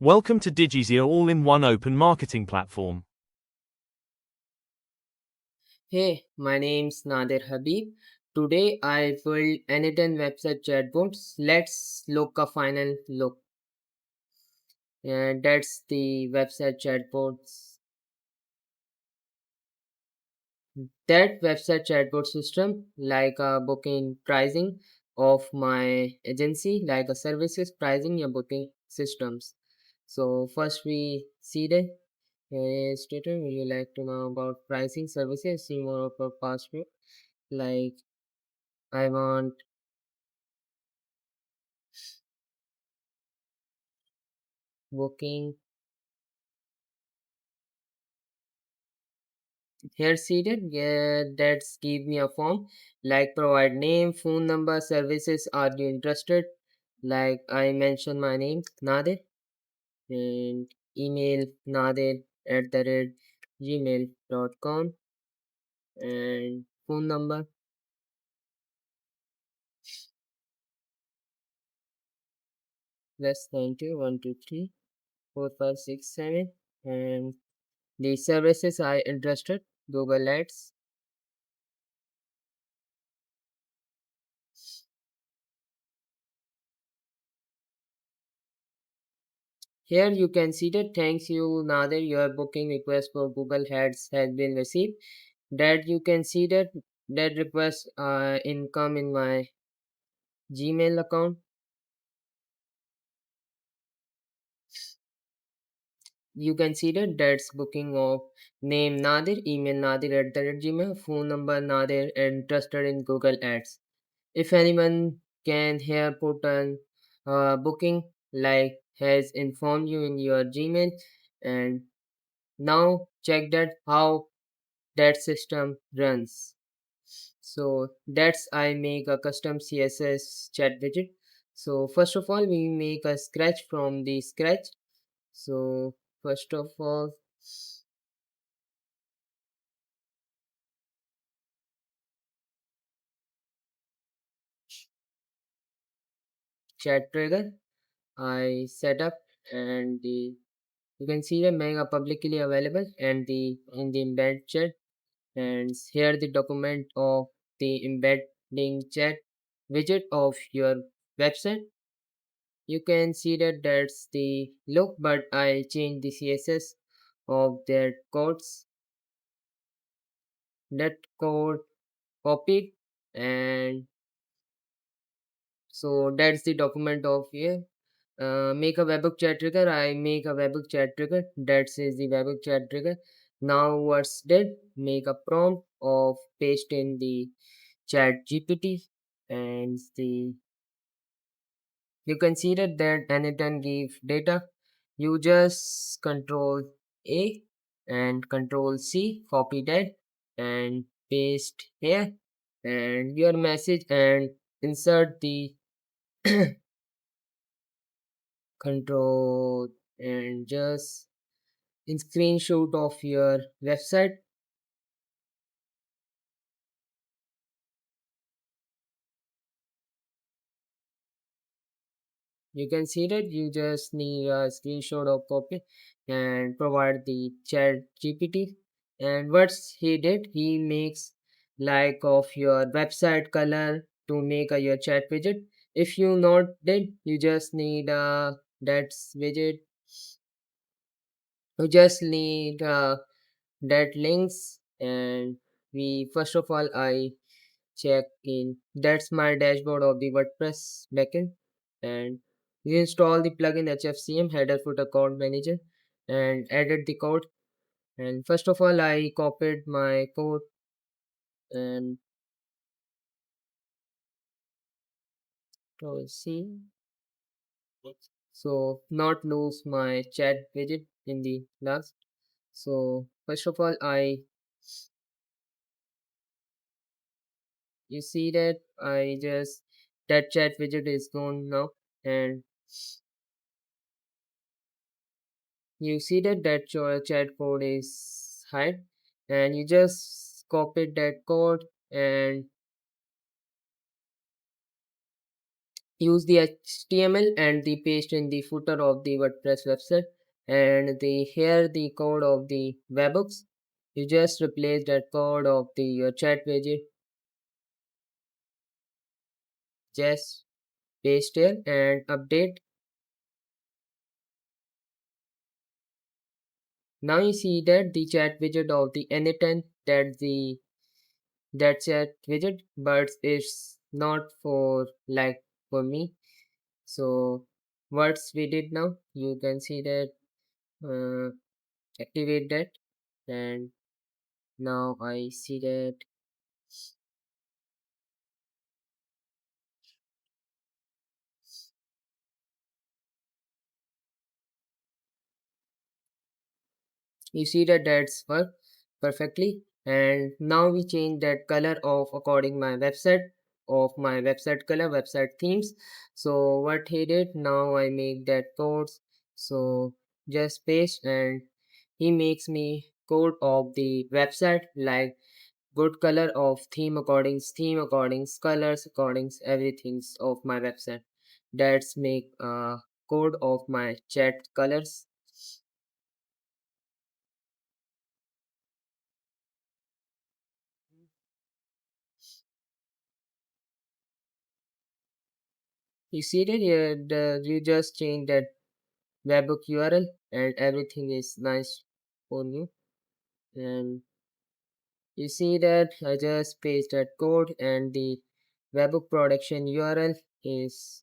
Welcome to Digi's your all-in-one open marketing platform. Hey, my name's Nadir Habib. Today I built n8n website chatbots. Let's look a final look. That's the website chatbots. That website chatbot system, like a booking pricing of my agency, like a services pricing your booking systems. So first we see that. Stater, would you like to know about pricing services? See more of a past view. Like I want booking here seated. Yeah, that's give me a form like provide name, phone number, services. Are you interested? Like I mentioned my name Nadir and email nadir at the rate gmail.com and phone number +92 123 4567 and the services I interested Google Ads. Here you can see that thanks you Nadir, your booking request for Google Ads has been received. That you can see that request income in my Gmail account. You can see that's booking of name Nadir, email Nadir at the Gmail, phone number Nadir, and interested in Google Ads. If anyone can here put an booking like has informed you in your Gmail, and now check that how that system runs. So that's I make a custom CSS chat widget. So first of all we make a scratch from the scratch. So first of all chat trigger I set up, and the you can see the mega publicly available and the in the embed chat, and here the document of the embedding chat widget of your website. You can see that's the look, but I changed the CSS of their codes. That code copied, and so that's the document of here. Make a webhook chat trigger. I make a webhook chat trigger. That is the webhook chat trigger. Now what's did? Make a prompt of paste in the chat GPT, and the you consider that n8n give data. You just control A and control C, copy that and paste here and your message and insert the control and just in screenshot of your website. You can see that you just need a screenshot of copy and provide the chat GPT. And what's he did? He makes like of your website color to make a your chat widget. If you not did, you just need that widget. You just need that links, and we first of all I check in. That's my dashboard of the WordPress backend, and you install the plugin HFCM header footer code manager and added the code. And first of all I copied my code and see, so not lose my chat widget in the last. So first of all I you see that I just that chat widget is gone now, and you see that your chat code is hide, and you just copied that code and use the HTML and the paste in the footer of the WordPress website, and the here the code of the webhooks. You just replace that code of the your chat widget, just paste here and update. Now you see that the chat widget of the n8n, that chat widget, but it's not for like for me. So what's we did now, you can see that uh, activate that, and now I see that you see that that's work perfectly. And now we change that color of according my website, of my website color, website themes. So what he did, now I make that codes. So just paste, and he makes me code of the website like good color of theme accordings, colors accordings, everything's of my website. That's make code of my chat colors. You see that here, you just change that webhook URL and everything is nice for you. And you see that I just paste that code, and the webhook production URL is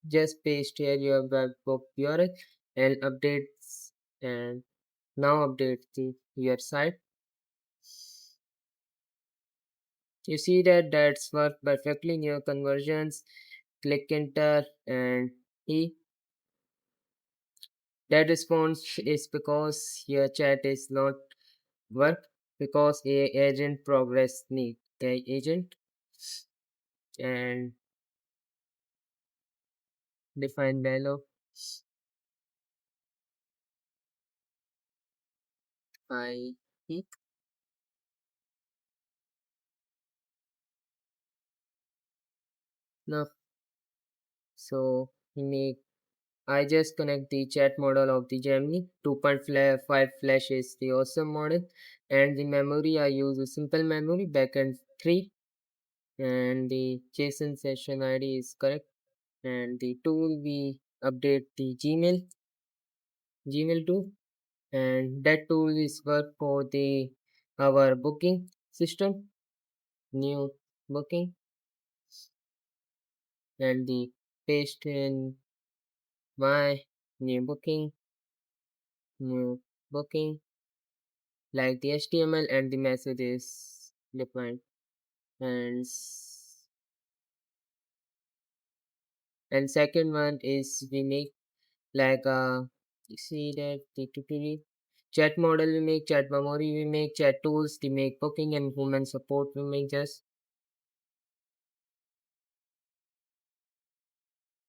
just paste here your webhook URL and updates, and now update the your site. You see that that's worked perfectly in your conversions. Click enter, and he that response is because your chat is not work, because a agent progress need a agent, and define value I e. Now so we make I just connect the chat model of the Gemini 2.5 flash is the awesome model, and the memory I use a simple memory backend 3, and the JSON session ID is correct, and the tool we update the Gmail tool, and that tool is work for the our booking system, new booking, and the paste in my new booking, like the HTML and the message is defined, and second one is we make like you see that the tutorial chat model, we make chat memory, we make chat tools, we make booking and human support, we make just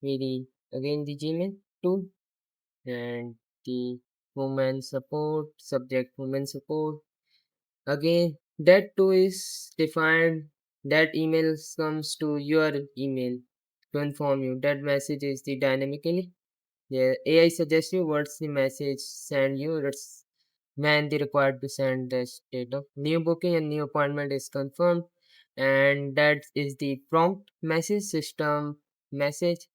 we again the Gmail tool, and the human support subject human support. Again, that too is defined, that email comes to your email to inform you that message is the dynamically. The AI suggests you what's the message send you. That's when they required to send the state of new booking and new appointment is confirmed, and that is the prompt message system message.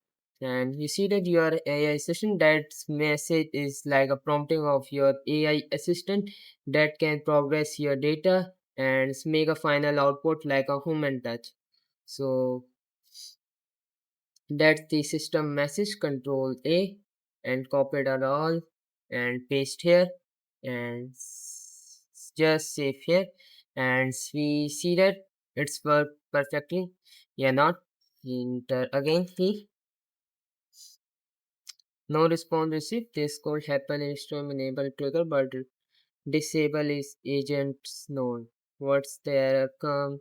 And you see that your AI assistant, that message is like a prompting of your AI assistant that can progress your data and make a final output like a human touch. So that's the system message. Control A and copy it all and paste here, and just save here, and we see that it's worked perfectly. Yeah, not enter again he no response received. This could happen in stream enable trigger, but disable is agents known. What's the error come?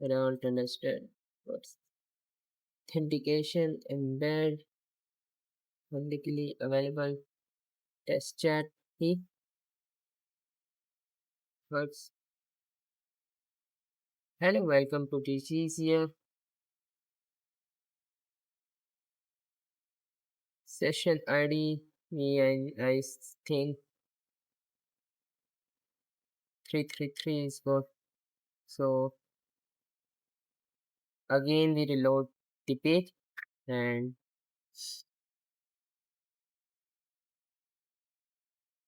I don't understand. What's authentication embed publicly available test chat? He, what's Hello, welcome to TC's here. Session ID, I think 333 is good. So again we reload the page and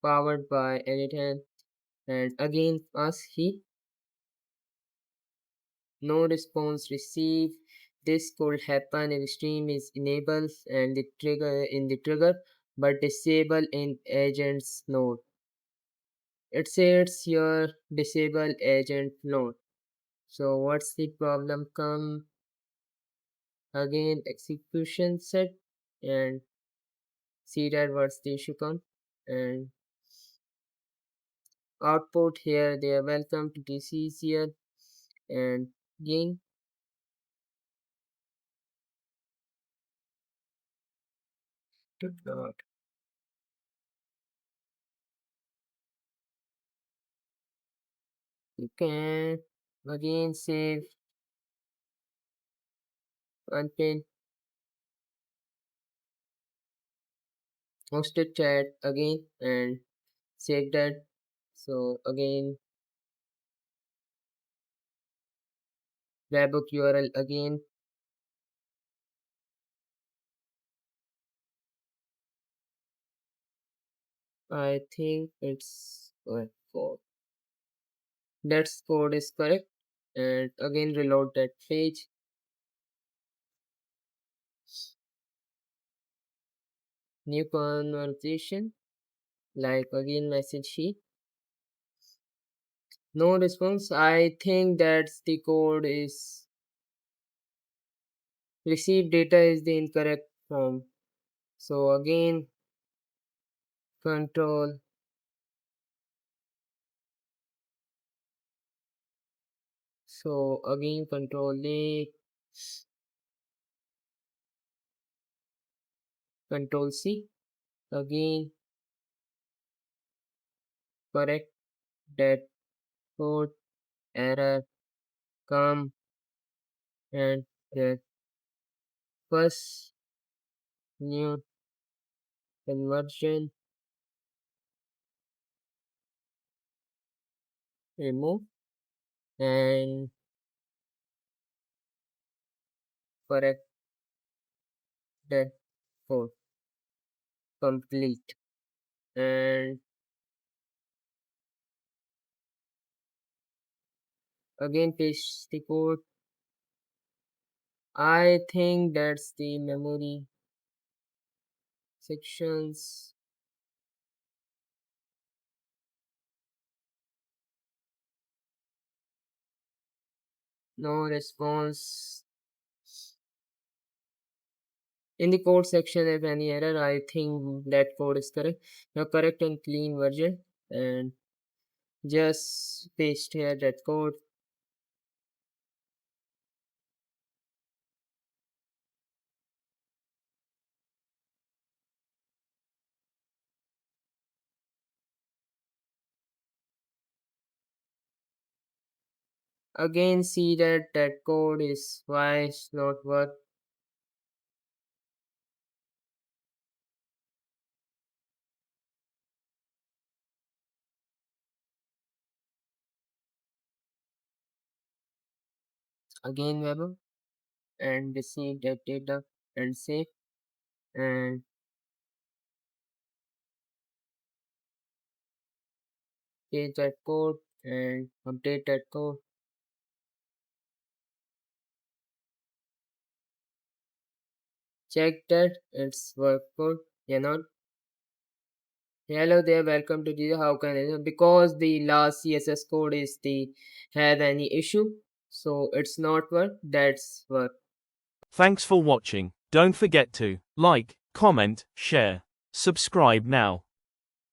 powered by n8n and again ask he no response received. This could happen if stream is enabled and the trigger in the trigger but disable in agent's node. It says your disable agent node. So what's the problem come again execution set and see that what's the issue come and output here they are welcome to this here and again to you can again save unpin hosted chat again and save that. So again webhook URL again. I think it's for that code is correct and again reload that page. New conversation like again message sheet. No response. I think that's the code is received data is the incorrect form. So again control. So again control A, control C. Again correct that code error come and that first new conversion remove and correct that code complete and again paste the code. I think that's the memory sections. No response. In the code section, if any error, I think that code is correct. Now correct and clean version and just paste here that code. Again see that that code is why it's not work. Again web and receive that data and save and paste that code and update that code. Check that it's work code. Not. Hello there, welcome to the how can I because the last CSS code is the have any issue, so it's not work. That's work. Thanks for watching. Don't forget to like, comment, share, subscribe now.